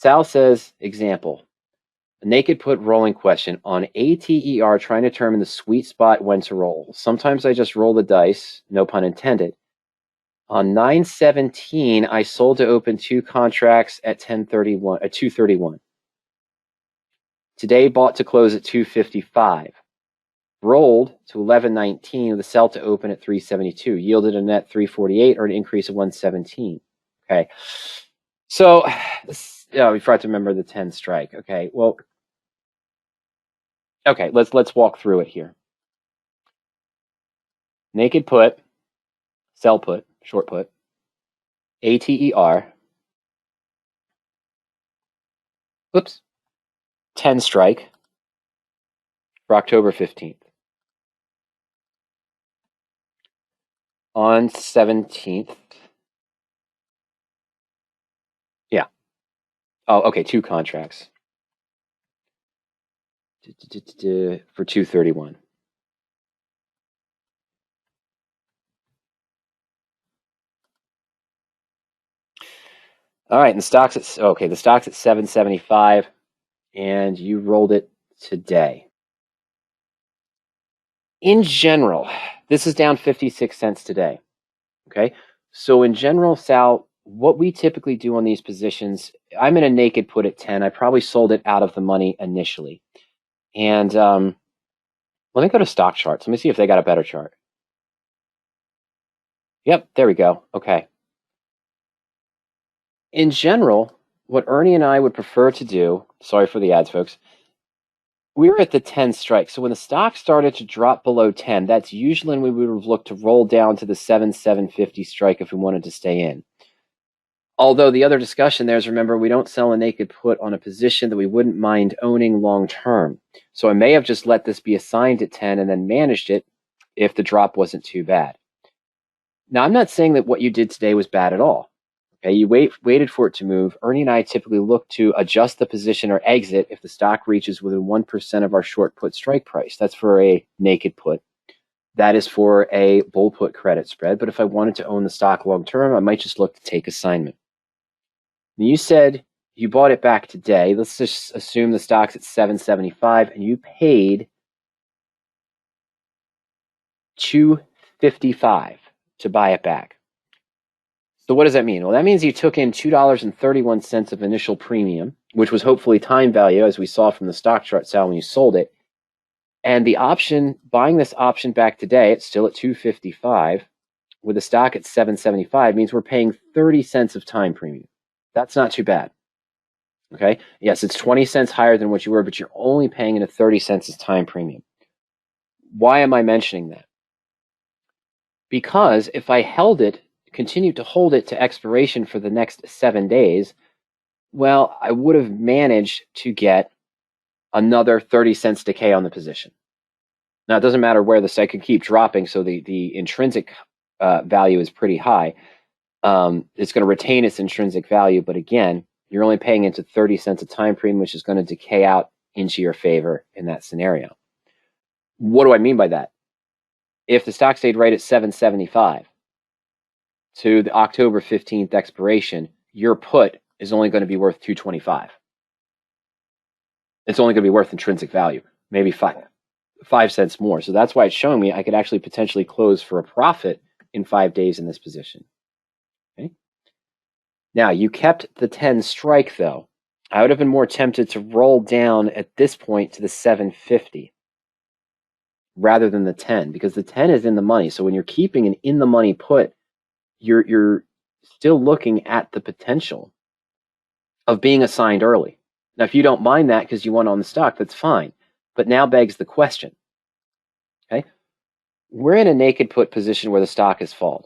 Sal says, example, a naked put rolling question on ATER trying to determine the sweet spot when to roll. Sometimes I just roll the dice, no pun intended. On 9/17, I sold to open 2 contracts at 231. Today bought to close at 255. Rolled to 11/19 with a sell to open at 372. Yielded a net 348 or an increase of 117. Okay. So, we forgot to remember the 10 strike. Okay. Well, okay, let's walk through it here. Naked put, sell put, short put, ATER. Oops. 10 strike for October 15th. On 17th. Yeah. Oh, okay, 2 contracts. For 231. All right, and the stock's at 775, and you rolled it today. In general, this is down 56 cents today. Okay, so in general, Sal, what we typically do on these positions, I'm in a naked put at 10. I probably sold it out of the money initially. And let me go to stock charts. Let me see if they got a better chart. Yep, there we go. Okay. In general, what Ernie and I would prefer to do, sorry for the ads, folks, we were at the 10 strike. So when the stock started to drop below 10, that's usually when we would have looked to roll down to the 750 strike if we wanted to stay in. Although the other discussion there is, remember, we don't sell a naked put on a position that we wouldn't mind owning long term. So I may have just let this be assigned at 10 and then managed it if the drop wasn't too bad. Now, I'm not saying that what you did today was bad at all. Okay, you waited for it to move. Ernie and I typically look to adjust the position or exit if the stock reaches within 1% of our short put strike price. That's for a naked put. That is for a bull put credit spread. But if I wanted to own the stock long term, I might just look to take assignment. Now, you said you bought it back today. Let's just assume the stock's at 775 and you paid $255 to buy it back. So what does that mean? Well, that means you took in $2.31 of initial premium, which was hopefully time value, as we saw from the stock chart, Sal, when you sold it. And the option, buying this option back today, it's still at $255, with the stock at $775, means we're paying 30 cents of time premium. That's not too bad. Okay? Yes, it's 20 cents higher than what you were, but you're only paying in a 30 cents as time premium. Why am I mentioning that? Because if I continued to hold it to expiration for the next 7 days, well, I would have managed to get another 30 cents decay on the position. Now, it doesn't matter where the site could keep dropping, so the intrinsic value is pretty high. It's going to retain its intrinsic value, but again, you're only paying into 30 cents of time premium, which is going to decay out into your favor in that scenario. What do I mean by that? If the stock stayed right at 775 to the October 15th expiration, your put is only going to be worth 225. It's only going to be worth intrinsic value, maybe 5 cents more. So that's why it's showing me I could actually potentially close for a profit in 5 days in this position. Okay. Now, you kept the 10 strike, though. I would have been more tempted to roll down at this point to the 750 rather than the 10, because the 10 is in the money. So when you're keeping an in the money put, you're still looking at the potential of being assigned early. Now, if you don't mind that because you want on the stock, that's fine. But now begs the question, okay? We're in a naked put position where the stock has fallen.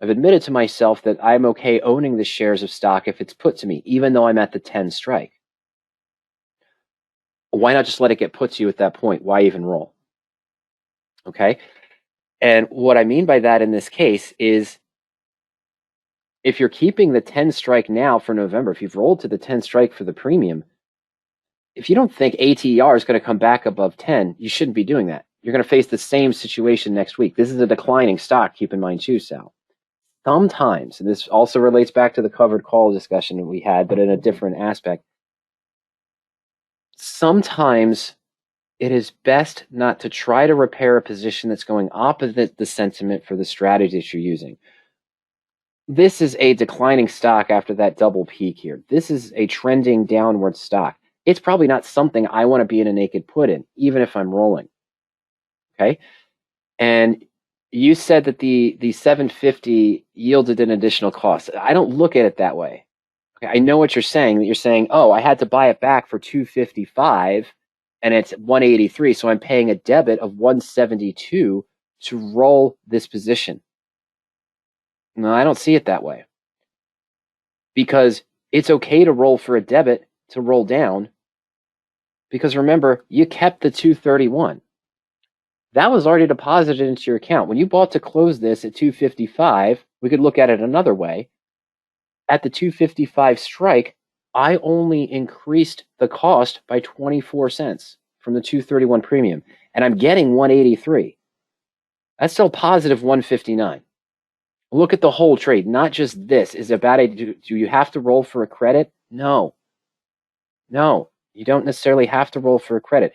I've admitted to myself that I'm okay owning the shares of stock if it's put to me, even though I'm at the 10 strike. Why not just let it get put to you at that point? Why even roll? Okay? And what I mean by that in this case is, if you're keeping the 10 strike now for November, if you've rolled to the 10 strike for the premium, if you don't think ATER is going to come back above 10, you shouldn't be doing that. You're going to face the same situation next week. This is a declining stock, keep in mind too, Sal. sometimes, and this also relates back to the covered call discussion that we had, but in a different aspect, sometimes it is best not to try to repair a position that's going opposite the sentiment for the strategy that you're using. This is a declining stock after that double peak here. This is a trending downward stock. It's probably not something I want to be in a naked put in, even if I'm rolling. Okay. And you said that the 750 yielded an additional cost. I don't look at it that way. Okay, I know what you're saying, that you're saying, oh, I had to buy it back for 255 and it's 183, so I'm paying a debit of 172 to roll this position. No, I don't see it that way. Because it's okay to roll for a debit to roll down. Because remember, you kept the 231. That was already deposited into your account. When you bought to close this at 255, we could look at it another way. At the 255 strike, I only increased the cost by 24 cents from the 231 premium, and I'm getting 183. That's still positive 159. Look at the whole trade, not just this. Is it a bad idea? Do you have to roll for a credit? No. No, you don't necessarily have to roll for a credit.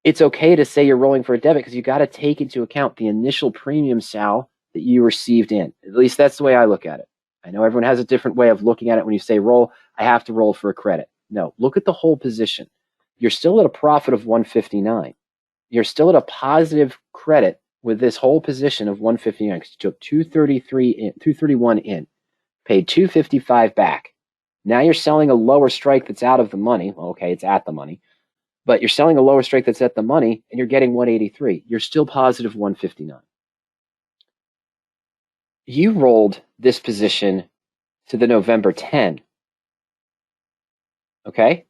It's okay to say you're rolling for a debit because you got to take into account the initial premium, Sal, that you received in. At least that's the way I look at it. I know everyone has a different way of looking at it. When you say roll, I have to roll for a credit. No, look at the whole position. You're still at a profit of 159. You're still at a positive credit with this whole position of 159 because you took 231 in, paid 255 back. Now you're selling a lower strike that's out of the money. Okay, it's at the money. But you're selling a lower strike that's at the money, and you're getting 183. You're still positive 159. You rolled this position to the November 10. Okay?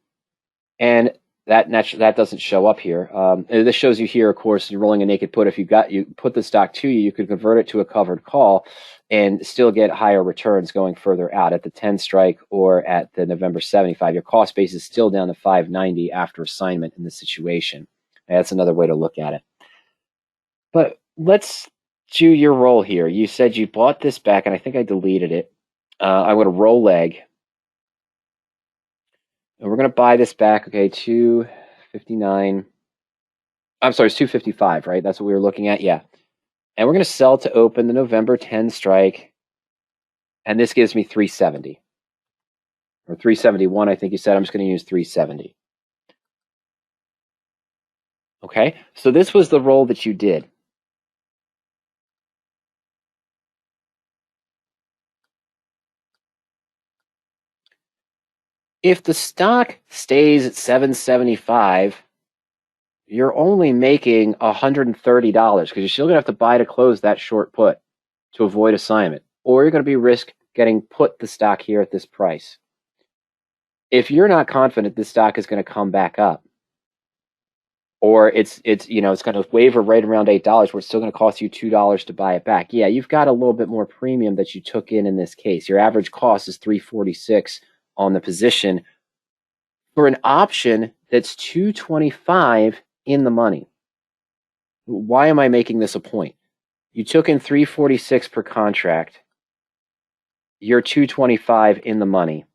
And that doesn't show up here. This shows you here, of course, you're rolling a naked put. If you put the stock to you, you could convert it to a covered call and still get higher returns going further out at the 10 strike or at the November 75. Your cost base is still down to 590 after assignment in this situation. That's another way to look at it. But let's do your roll here. You said you bought this back, and I think I deleted it. I'm going to roll leg. And we're going to buy this back, okay, 259. I'm sorry, it's 255, right? That's what we were looking at, yeah. And we're going to sell to open the November 10 strike, and this gives me 370. Or 371, I think you said. I'm just going to use 370. Okay, so this was the roll that you did. If the stock stays at 775, you're only making $130 because you're still going to have to buy to close that short put to avoid assignment. Or you're going to be risk getting put the stock here at this price. If you're not confident this stock is going to come back up, or it's going to waver right around $8 where it's still going to cost you $2 to buy it back. Yeah, you've got a little bit more premium that you took in this case. Your average cost is $346 on the position for an option that's $225 in the money. Why am I making this a point? You took in $346 per contract. You're $225 in the money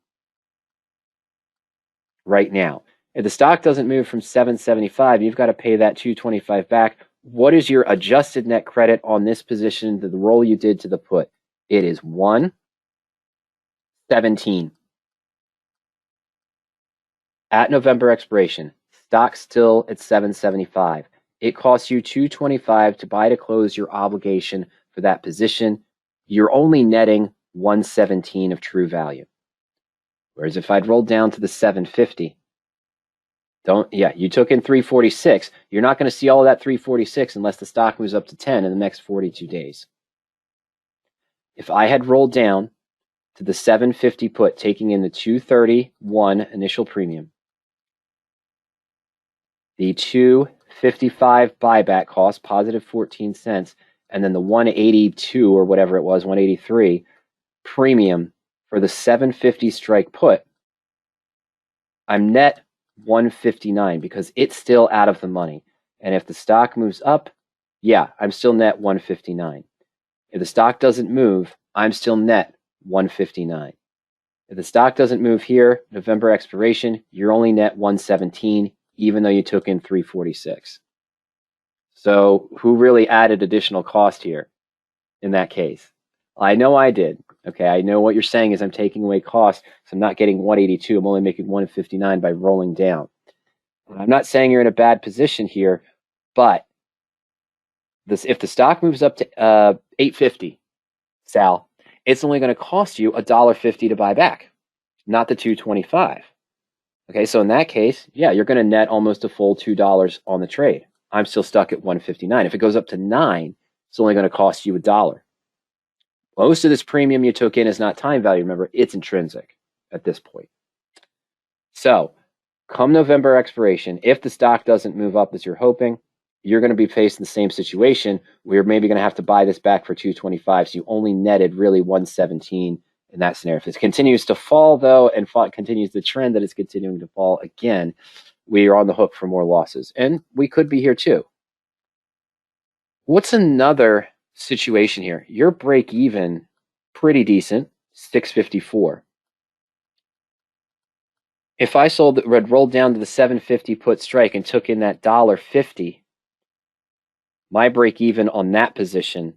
right now. If the stock doesn't move from 775, you've got to pay that 225 back. What is your adjusted net credit on this position, the roll you did to the put? It is 117. At November expiration, stock still at 775. It costs you 225 to buy to close your obligation for that position. You're only netting 117 of true value. Whereas if I'd rolled down to the 750, you took in 346. You're not going to see all of that 346 unless the stock moves up to 10 in the next 42 days. If I had rolled down to the 750 put, taking in the 231 initial premium, the 255 buyback cost, positive 14 cents, and then the 182 or whatever it was, 183 premium for the 750 strike put, I'm net 159 because it's still out of the money. And if the stock moves up, yeah, I'm still net 159. If the stock doesn't move, I'm still net 159. If the stock doesn't move here, November expiration, you're only net 117, even though you took in 346. So who really added additional cost here in that case? I know I did. Okay, I know what you're saying is I'm taking away cost, so I'm not getting 182. I'm only making 159 by rolling down. I'm not saying you're in a bad position here, but if the stock moves up to 850, Sal, it's only going to cost you $1.50 to buy back, not the 225. Okay, so in that case, yeah, you're going to net almost a full $2 on the trade. I'm still stuck at 159. If it goes up to 9, it's only going to cost you $1. Most of this premium you took in is not time value. Remember, it's intrinsic at this point. So come November expiration, if the stock doesn't move up as you're hoping, you're going to be facing the same situation where you're maybe going to have to buy this back for 225. So you only netted really 117 in that scenario. If it continues to fall, though, and continues the trend that it's continuing to fall again, we are on the hook for more losses. And we could be here too. What's another situation here? Your break even, pretty decent, 654. If I rolled down to the 750 put strike and took in that $1.50, my break even on that position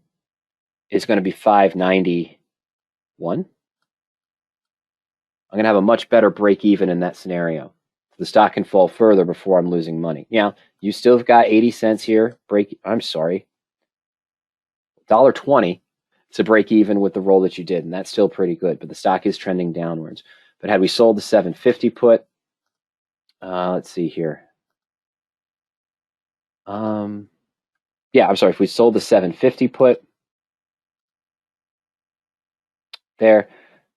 is going to be 591. I'm going to have a much better break even in that scenario. The stock can fall further before I'm losing money. Yeah, you still have got 80 cents here. $1.20 to break even with the roll that you did, and that's still pretty good, but the stock is trending downwards. But had we sold the 750 put, let's see here. If we sold the 750 put there,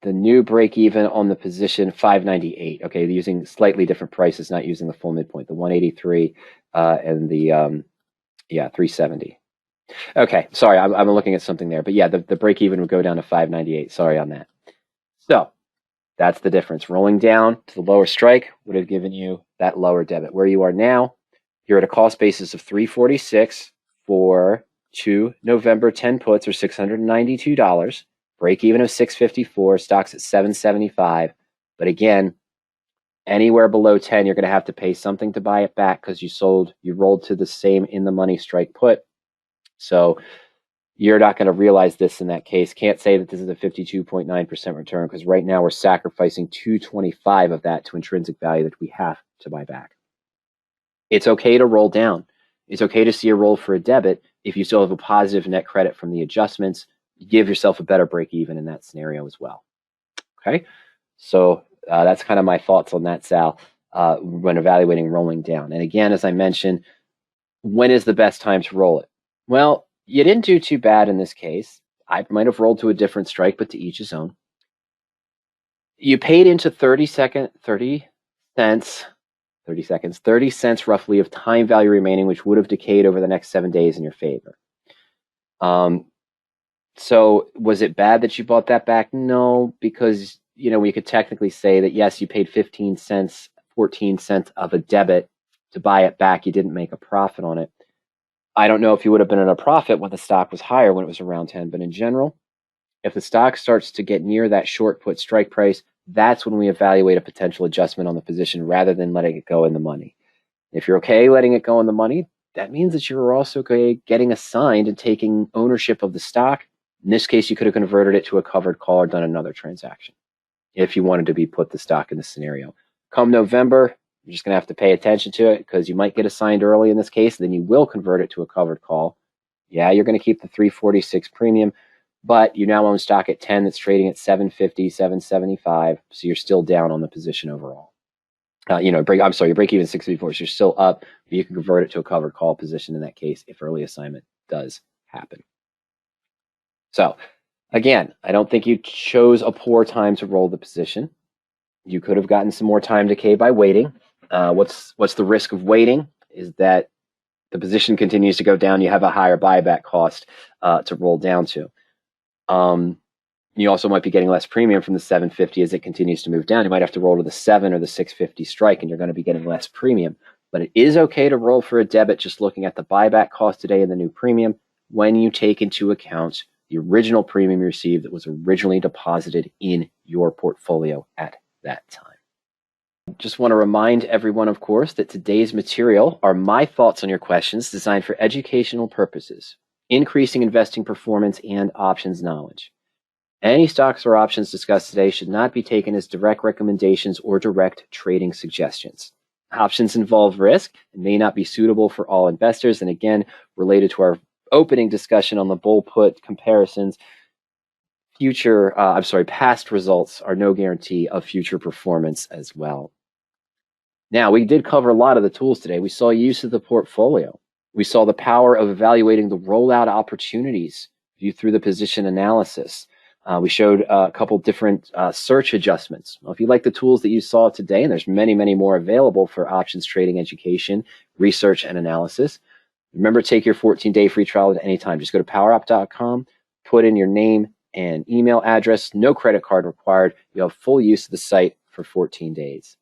the new break even on the position 598. Okay, using slightly different prices, not using the full midpoint, the 183 and the 370. Okay, sorry, I'm looking at something there, but yeah, the break even would go down to 598. Sorry on that. So that's the difference. Rolling down to the lower strike would have given you that lower debit. Where you are now, you're at a cost basis of 346 for 2 November 10 puts, or $692. Break even of 654. Stocks at 775. But again, anywhere below 10, you're going to have to pay something to buy it back because you rolled to the same in the money strike put. So you're not going to realize this in that case. Can't say that this is a 52.9% return because right now we're sacrificing 225 of that to intrinsic value that we have to buy back. It's okay to roll down. It's okay to see a roll for a debit if you still have a positive net credit from the adjustments. You give yourself a better break even in that scenario as well. Okay, so that's kind of my thoughts on that, Sal, when evaluating rolling down. And again, as I mentioned, when is the best time to roll it? Well, you didn't do too bad in this case. I might have rolled to a different strike, but to each his own. You paid into 30 cents roughly of time value remaining, which would have decayed over the next 7 days in your favor. So was it bad that you bought that back? No, because we could technically say that yes, you paid 15 cents, 14 cents of a debit to buy it back. You didn't make a profit on it. I don't know if you would have been in a profit when the stock was higher, when it was around 10, but in general, if the stock starts to get near that short put strike price, that's when we evaluate a potential adjustment on the position rather than letting it go in the money. If you're okay letting it go in the money, that means that you're also okay getting assigned and taking ownership of the stock. In this case, you could have converted it to a covered call or done another transaction if you wanted to be put the stock in this scenario. Come November, you're just going to have to pay attention to it because you might get assigned early in this case, then you will convert it to a covered call. Yeah, you're going to keep the 346 premium, but you now own stock at 10 that's trading at 750, 775, so you're still down on the position overall. Your break even 654, so you're still up, but you can convert it to a covered call position in that case if early assignment does happen. So again, I don't think you chose a poor time to roll the position. You could have gotten some more time decay by waiting. What's the risk of waiting is that the position continues to go down. You have a higher buyback cost to roll down to. You also might be getting less premium from the 750 as it continues to move down. You might have to roll to the 7 or the 650 strike, and you're going to be getting less premium. But it is okay to roll for a debit just looking at the buyback cost today and the new premium when you take into account the original premium you received that was originally deposited in your portfolio at that time. Just want to remind everyone, of course, that today's material are my thoughts on your questions designed for educational purposes, increasing investing performance and options knowledge. Any stocks or options discussed today should not be taken as direct recommendations or direct trading suggestions. Options involve risk and may not be suitable for all investors. And again, related to our opening discussion on the bull put comparisons, past results are no guarantee of future performance as well. Now, we did cover a lot of the tools today. We saw use of the portfolio. We saw the power of evaluating the rollout opportunities viewed through the position analysis. We showed a couple different search adjustments. Well, if you like the tools that you saw today, and there's many, many more available for options trading education, research, and analysis, remember, take your 14-day free trial at any time. Just go to powerup.com, put in your name and email address, no credit card required. You'll have full use of the site for 14 days.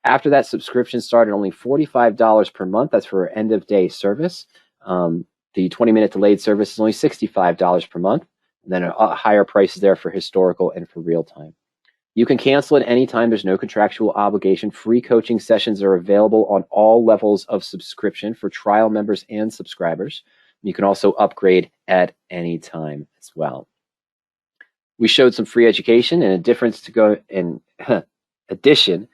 After that, subscription started only $45 per month. That's for end-of-day service. The 20-minute delayed service is only $65 per month. And then a higher price is there for historical and for real time. You can cancel at any time. There's no contractual obligation. Free coaching sessions are available on all levels of subscription for trial members and subscribers. You can also upgrade at any time as well. We showed some free education and a difference to go in addition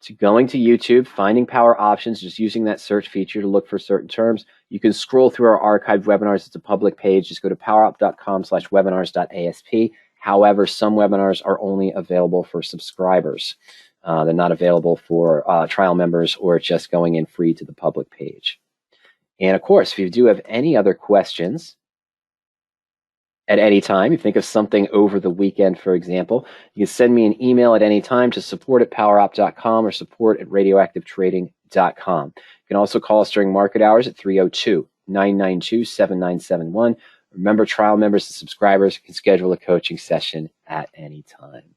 to going to YouTube, finding power options, just using that search feature to look for certain terms. You can scroll through our archived webinars. It's a public page. Just go to powerup.com/webinars.asp. However, some webinars are only available for subscribers. They're not available for trial members or just going in free to the public page. And of course, if you do have any other questions, at any time, you think of something over the weekend, for example, you can send me an email at any time to support@powerup.com or support@radioactivetrading.com. You can also call us during market hours at 302-992-7971. Remember, trial members and subscribers can schedule a coaching session at any time.